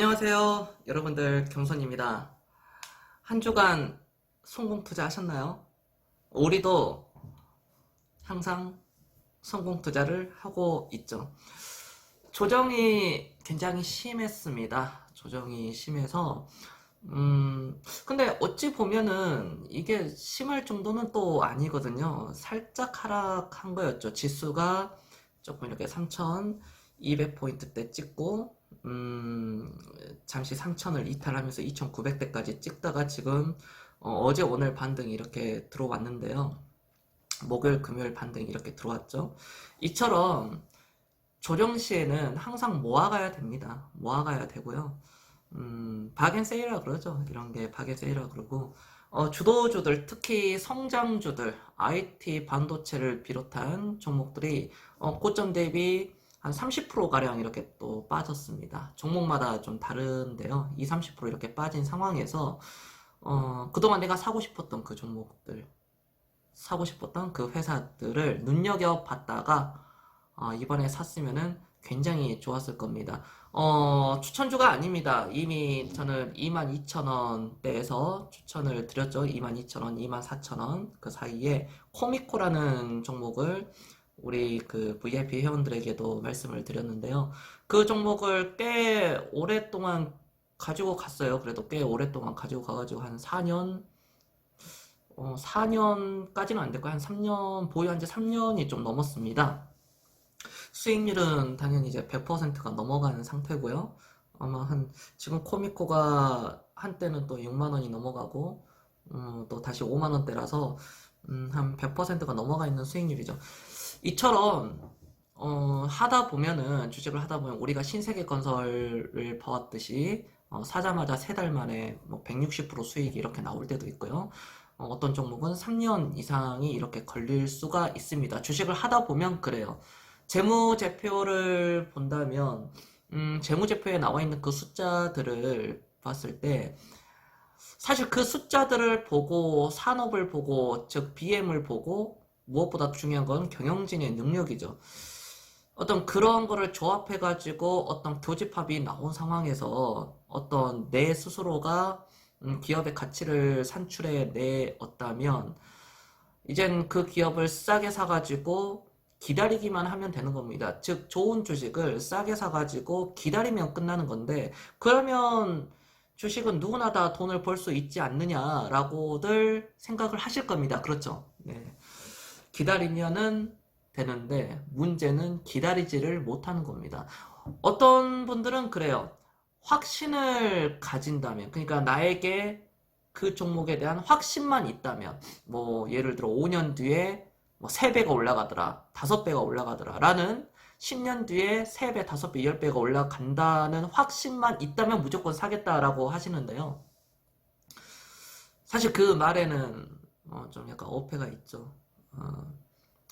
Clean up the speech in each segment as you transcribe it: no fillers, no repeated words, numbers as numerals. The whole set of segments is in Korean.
안녕하세요. 여러분들 경선입니다. 한 주간 성공 투자 하셨나요? 우리도 항상 성공 투자를 하고 있죠. 조정이 굉장히 심했습니다. 조정이 심해서 근데 어찌 보면은 이게 심할 정도는 또 아니거든요. 살짝 하락한 거였죠. 지수가 조금 이렇게 3200포인트대 찍고 잠시 상천을 이탈하면서 2900대까지 찍다가 지금 어제 오늘 반등이 이렇게 들어왔는데요. 목요일 금요일 반등이 이렇게 들어왔죠. 이처럼 조정 시에는 항상 모아가야 됩니다. 모아가야 되고요. 박앤세일이라 그러죠. 이런 게 박앤세일이라 그러고, 주도주들, 특히 성장주들, IT, 반도체를 비롯한 종목들이, 고점 대비 한 30%가량 이렇게 또 빠졌습니다. 종목마다 좀 다른데요. 2, 30% 이렇게 빠진 상황에서, 그동안 내가 사고 싶었던 그 종목들, 사고 싶었던 그 회사들을 눈여겨봤다가, 이번에 샀으면은 굉장히 좋았을 겁니다. 추천주가 아닙니다. 이미 저는 22,000원대에서 추천을 드렸죠. 22,000원, 24,000원 그 사이에 코미코라는 종목을 우리 그 VIP 회원들에게도 말씀을 드렸는데요. 그 종목을 꽤 오랫동안 가지고 갔어요. 그래도 꽤 오랫동안 가지고 가가지고 한 4년, 4년까지는 안 됐고 한 3년, 보유한 지 3년이 좀 넘었습니다. 수익률은 당연히 이제 100%가 넘어가는 상태고요. 아마 지금 코미코가 한때는 또 6만 원이 넘어가고, 또 다시 5만 원대라서, 한 100%가 넘어가 있는 수익률이죠. 이처럼, 하다 보면은, 주식을 하다 보면 우리가 신세계 건설을 봐왔듯이, 사자마자 3달 만에 뭐 160% 수익이 이렇게 나올 때도 있고요. 어떤 종목은 3년 이상이 이렇게 걸릴 수가 있습니다. 주식을 하다 보면 그래요. 재무제표를 본다면, 재무제표에 나와 있는 그 숫자들을 봤을 때, 사실 그 숫자들을 보고, 산업을 보고, 즉, BM을 보고, 무엇보다 중요한 건 경영진의 능력이죠. 어떤 그런 거를 조합해가지고 어떤 교집합이 나온 상황에서 어떤 내 스스로가 기업의 가치를 산출해 내었다면, 이젠 그 기업을 싸게 사가지고 기다리기만 하면 되는 겁니다. 즉, 좋은 주식을 싸게 사가지고 기다리면 끝나는 건데, 그러면 주식은 누구나 다 돈을 벌 수 있지 않느냐라고들 생각을 하실 겁니다. 그렇죠? 네. 기다리면은 되는데, 문제는 기다리지를 못하는 겁니다. 어떤 분들은 그래요. 확신을 가진다면, 그러니까 나에게 그 종목에 대한 확신만 있다면, 뭐, 예를 들어 5년 뒤에 뭐 3배가 올라가더라, 5배가 올라가더라, 라는 10년 뒤에 3배, 5배, 10배가 올라간다는 확신만 있다면 무조건 사겠다라고 하시는데요. 사실 그 말에는 좀 약간 어폐가 있죠.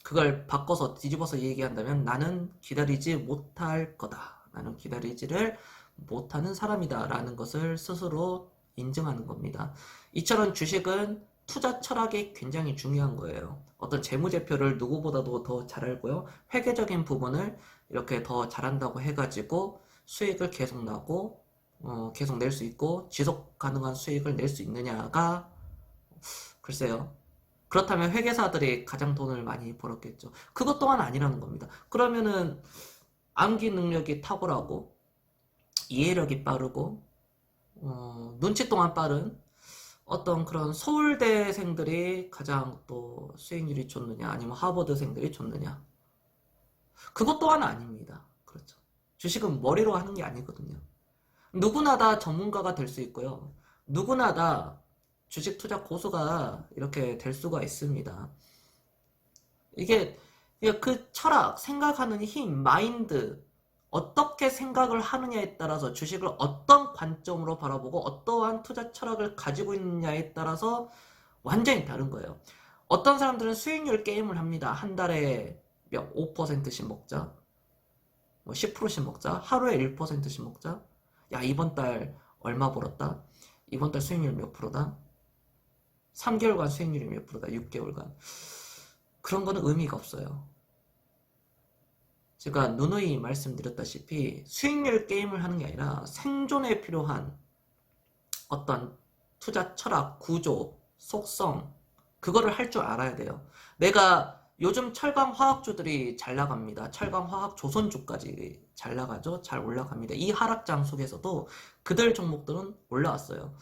그걸 바꿔서 뒤집어서 얘기한다면 나는 기다리지 못할 거다. 나는 기다리지를 못하는 사람이다. 라는 것을 스스로 인정하는 겁니다. 이처럼 주식은 투자 철학이 굉장히 중요한 거예요. 어떤 재무제표를 누구보다도 더 잘 알고요. 회계적인 부분을 이렇게 더 잘한다고 해가지고 수익을 계속 나고, 계속 낼 수 있고, 지속 가능한 수익을 낼 수 있느냐가, 글쎄요. 그렇다면 회계사들이 가장 돈을 많이 벌었겠죠. 그것 또한 아니라는 겁니다. 그러면은 암기 능력이 탁월하고 이해력이 빠르고 눈치 또한 빠른 어떤 그런 서울대생들이 가장 또 수익률이 좋느냐 아니면 하버드생들이 좋느냐 그것 또한 아닙니다. 그렇죠. 주식은 머리로 하는 게 아니거든요. 누구나 다 전문가가 될 수 있고요. 누구나 다 주식 투자 고수가 이렇게 될 수가 있습니다. 이게 그 철학, 생각하는 힘, 마인드, 어떻게 생각을 하느냐에 따라서 주식을 어떤 관점으로 바라보고 어떠한 투자 철학을 가지고 있느냐에 따라서 완전히 다른 거예요. 어떤 사람들은 수익률 게임을 합니다. 한 달에 5%씩 먹자. 뭐 10%씩 먹자. 하루에 1%씩 먹자. 야, 이번 달 얼마 벌었다? 이번 달 수익률 몇 프로다? 3개월간 수익률이 몇 프로다? 6개월간. 그런 거는 의미가 없어요. 제가 누누이 말씀드렸다시피 수익률 게임을 하는 게 아니라 생존에 필요한 어떤 투자 철학, 구조, 속성, 그거를 할 줄 알아야 돼요. 내가 요즘 철강 화학주들이 잘 나갑니다. 철강 화학 조선주까지 잘 나가죠. 잘 올라갑니다. 이 하락장 속에서도 그들 종목들은 올라왔어요.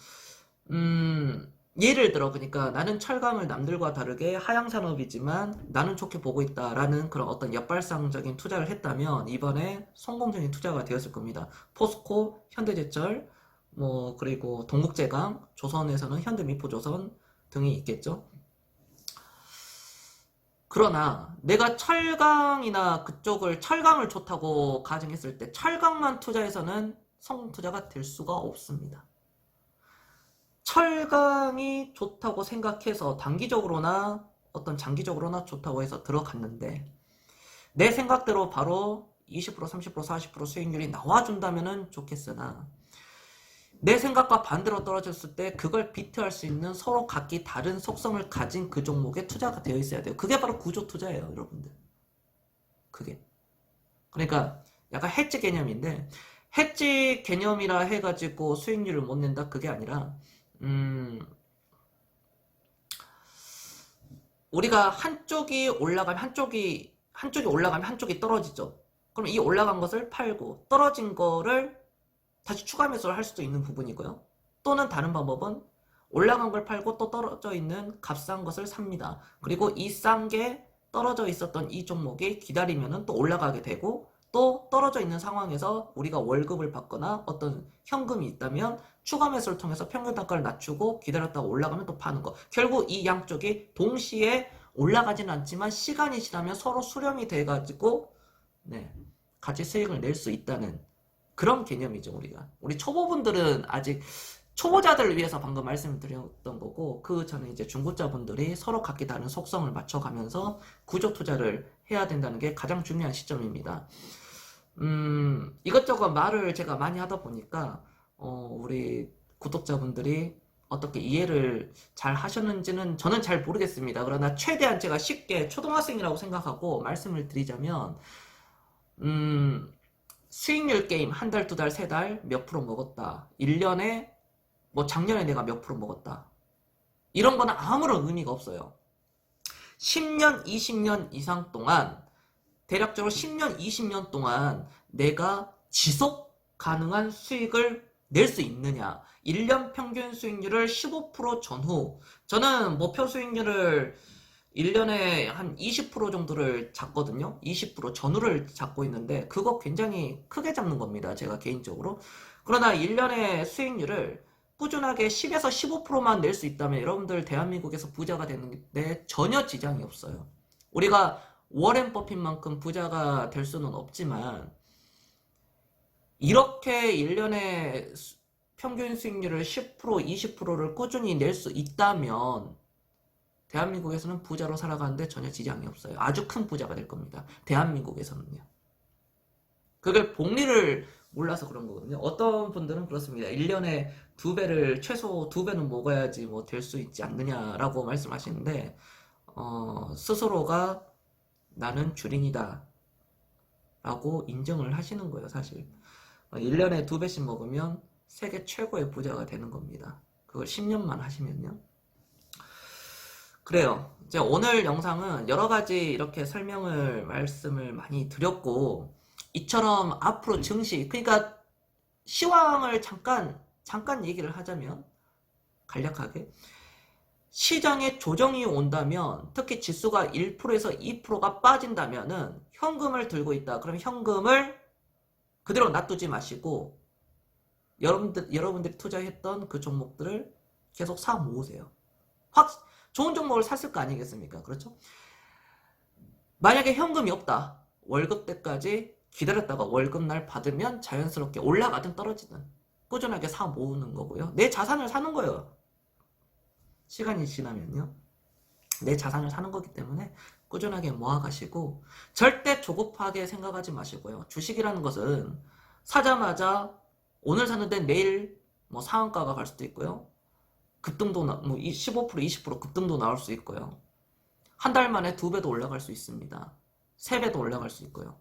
예를 들어 그러니까 나는 철강을 남들과 다르게 하향산업이지만 나는 좋게 보고 있다라는 그런 어떤 역발상적인 투자를 했다면 이번에 성공적인 투자가 되었을 겁니다. 포스코, 현대제철, 뭐 그리고 동국제강, 조선에서는 현대미포조선 등이 있겠죠. 그러나 내가 철강이나 그쪽을 철강을 좋다고 가정했을 때 철강만 투자해서는 성공 투자가 될 수가 없습니다. 철강이 좋다고 생각해서 단기적으로나 어떤 장기적으로나 좋다고 해서 들어갔는데 내 생각대로 바로 20%, 30%, 40% 수익률이 나와준다면 좋겠으나 내 생각과 반대로 떨어졌을 때 그걸 비트할 수 있는 서로 각기 다른 속성을 가진 그 종목에 투자가 되어 있어야 돼요. 그게 바로 구조 투자예요, 여러분들. 그게. 그러니까 약간 해지 개념인데 해지 개념이라 해가지고 수익률을 못 낸다? 그게 아니라 우리가 한쪽이 올라가면 한쪽이 올라가면 한쪽이 떨어지죠. 그럼 이 올라간 것을 팔고 떨어진 거를 다시 추가 매수를 할 수도 있는 부분이고요. 또는 다른 방법은 올라간 걸 팔고 또 떨어져 있는 값싼 것을 삽니다. 그리고 이 싼 게 떨어져 있었던 이 종목이 기다리면은 또 올라가게 되고 또 떨어져 있는 상황에서 우리가 월급을 받거나 어떤 현금이 있다면 추가 매수를 통해서 평균 단가를 낮추고 기다렸다가 올라가면 또 파는 거. 결국 이 양쪽이 동시에 올라가지는 않지만 시간이 지나면 서로 수렴이 돼가지고 네, 같이 수익을 낼 수 있다는 그런 개념이죠, 우리가. 우리 초보분들은 아직 초보자들을 위해서 방금 말씀을 드렸던 거고 그 전에 이제 중고자분들이 서로 각기 다른 속성을 맞춰가면서 구조 투자를 해야 된다는 게 가장 중요한 시점입니다. 이것저것 말을 제가 많이 하다 보니까 우리 구독자분들이 어떻게 이해를 잘 하셨는지는 저는 잘 모르겠습니다. 그러나 최대한 제가 쉽게 초등학생이라고 생각하고 말씀을 드리자면 수익률 게임 한 달, 두 달, 세 달 몇 프로 먹었다. 1년에 뭐 작년에 내가 몇 프로 먹었다. 이런 거는 아무런 의미가 없어요. 10년, 20년 이상 동안 대략적으로 10년, 20년 동안 내가 지속 가능한 수익을 낼 수 있느냐. 1년 평균 수익률을 15% 전후. 저는 목표 수익률을 1년에 한 20% 정도를 잡거든요. 20% 전후를 잡고 있는데 그거 굉장히 크게 잡는 겁니다. 제가 개인적으로. 그러나 1년의 수익률을 꾸준하게 10에서 15%만 낼 수 있다면 여러분들 대한민국에서 부자가 되는데 전혀 지장이 없어요. 우리가 워렌 버핏만큼 부자가 될 수는 없지만 이렇게 1년에 평균 수익률을 10%, 20%를 꾸준히 낼 수 있다면 대한민국에서는 부자로 살아가는데 전혀 지장이 없어요. 아주 큰 부자가 될 겁니다. 대한민국에서는요. 그걸 복리를 몰라서 그런 거거든요. 어떤 분들은 그렇습니다. 1년에 최소 2배는 먹어야지 뭐 될 수 있지 않느냐라고 말씀하시는데 스스로가 나는 주린이다 라고 인정을 하시는 거예요, 사실. 1년에 2배씩 먹으면 세계 최고의 부자가 되는 겁니다. 그걸 10년만 하시면요. 그래요. 이제 오늘 영상은 여러 가지 이렇게 말씀을 많이 드렸고, 이처럼 앞으로 증시, 그러니까 시황을 잠깐 얘기를 하자면, 간략하게. 시장에 조정이 온다면, 특히 지수가 1%에서 2%가 빠진다면은, 현금을 들고 있다. 그럼 현금을 그대로 놔두지 마시고, 여러분들이 투자했던 그 종목들을 계속 사 모으세요. 좋은 종목을 샀을 거 아니겠습니까? 그렇죠? 만약에 현금이 없다. 월급 때까지 기다렸다가 월급날 받으면 자연스럽게 올라가든 떨어지든 꾸준하게 사 모으는 거고요. 내 자산을 사는 거예요. 시간이 지나면요. 내 자산을 사는 거기 때문에 꾸준하게 모아가시고 절대 조급하게 생각하지 마시고요. 주식이라는 것은 사자마자 오늘 샀는데 내일 뭐 상한가가 갈 수도 있고요. 급등도 뭐 15%, 20% 급등도 나올 수 있고요. 한 달 만에 2배도 올라갈 수 있습니다. 3배도 올라갈 수 있고요.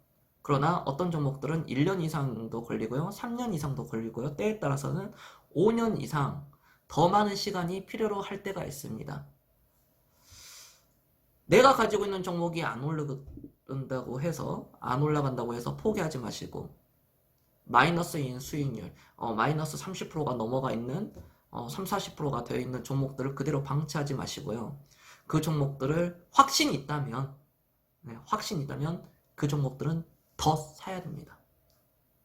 그러나 어떤 종목들은 1년 이상도 걸리고요. 3년 이상도 걸리고요. 때에 따라서는 5년 이상 더 많은 시간이 필요로 할 때가 있습니다. 내가 가지고 있는 종목이 안 오른다고 해서 안 올라간다고 해서 포기하지 마시고 마이너스인 수익률 마이너스 30%가 넘어가 있는 3, 40%가 되어 있는 종목들을 그대로 방치하지 마시고요. 그 종목들을 확신이 있다면 그 종목들은 더 사야 됩니다.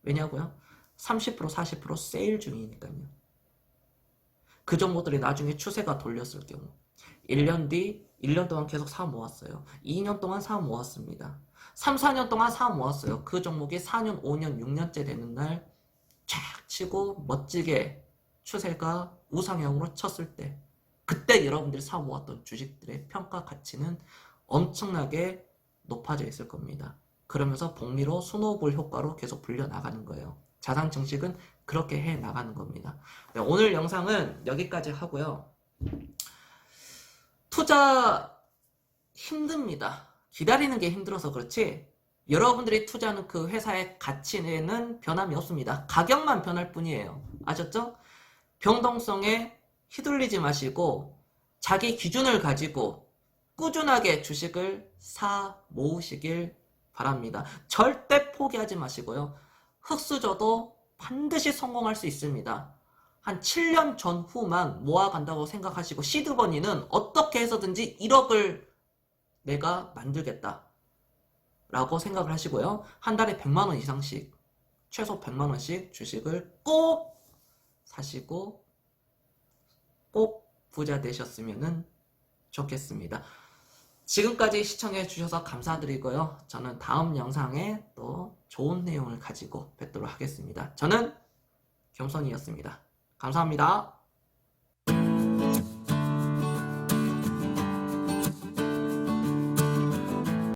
왜냐고요? 30% 40% 세일 중이니까요. 그 종목들이 나중에 추세가 돌렸을 경우 1년 뒤 1년 동안 계속 사 모았어요. 2년 동안 사 모았습니다. 3, 4년 동안 사 모았어요. 그 종목이 4년, 5년, 6년째 되는 날 쫙 치고 멋지게 추세가 우상향으로 쳤을 때 그때 여러분들이 사 모았던 주식들의 평가 가치는 엄청나게 높아져 있을 겁니다. 그러면서 복리로 스노우볼 효과로 계속 불려나가는 거예요. 자산 증식은 그렇게 해 나가는 겁니다. 네, 오늘 영상은 여기까지 하고요. 투자 힘듭니다. 기다리는 게 힘들어서 그렇지 여러분들이 투자하는 그 회사의 가치는 변함이 없습니다. 가격만 변할 뿐이에요. 아셨죠? 변동성에 휘둘리지 마시고 자기 기준을 가지고 꾸준하게 주식을 사 모으시길 바랍니다. 절대 포기하지 마시고요. 흑수저도 반드시 성공할 수 있습니다. 한 7년 전후만 모아간다고 생각하시고 시드버니는 어떻게 해서든지 1억을 내가 만들겠다 라고 생각을 하시고요. 한 달에 100만원 이상씩 최소 100만원씩 주식을 꼭 사시고 꼭 부자 되셨으면 좋겠습니다. 지금까지 시청해 주셔서 감사드리고요. 저는 다음 영상에 또 좋은 내용을 가지고 뵙도록 하겠습니다. 저는 겸손이었습니다. 감사합니다.